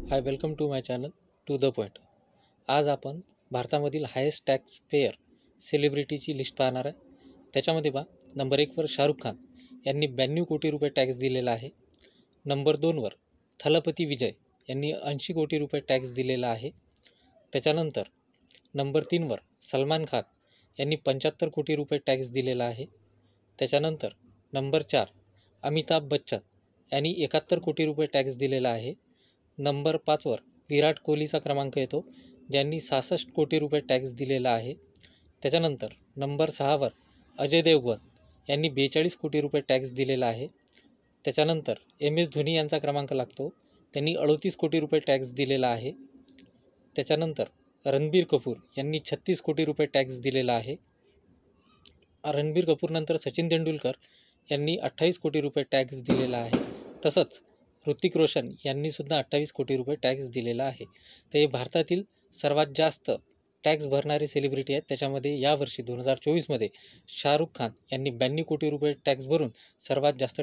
High welcome to my channel to the point. आज आपण भारतामधील हायेस्ट टॅक्स पेयर सेलिब्रिटीची लिस्ट पाहणार आहे. त्याच्यामध्ये नंबर 1वर शाहरुख खान यांनी 92 कोटी रुपये टॅक्स दिलेला आहे. नंबर 2वर थलपती विजय यांनी 80 कोटी रुपये टॅक्स दिलेला आहे. त्याच्यानंतर नंबर 3वर सलमान खान यांनी 75 कोटी रुपये टॅक्स दिलेला आहे. त्याच्यानंतर नंबर 4 अमिताभ बच्चन यांनी 71 कोटी रुपये टॅक्स दिलेला आहे. नंबर 5वर विराट कोहलीचा क्रमांक येतो, ज्यांनी 66 कोटी रुपये टॅक्स दिलेला आहे. त्याच्यानंतर नंबर 6वर अजय देवगन यांनी 42 कोटी रुपये टॅक्स दिलेला आहे. त्याच्यानंतर MS धोनी यांचा क्रमांक लागतो, त्यांनी 38 कोटी रुपये टॅक्स दिलेला आहे. त्याच्यानंतर रणबीर कपूर यांनी 36 कोटी रुपये टॅक्स दिलेला आहे. रणबीर कपूरनंतर सचिन तेंडुलकर यांनी 28 कोटी रुपये टॅक्स दिलेला आहे. तसंच ऋतिक रोशन यांनी सुद्धा 28 कोटी रुपये टॅक्स दिलेला आहे. तर हे भारतातील सर्वात जास्त टॅक्स भरणारे सेलिब्रिटी आहेत. त्याच्यामध्ये यावर्षी 2024मध्ये शाहरुख खान यांनी 92 कोटी रुपये टॅक्स भरून सर्वात जास्त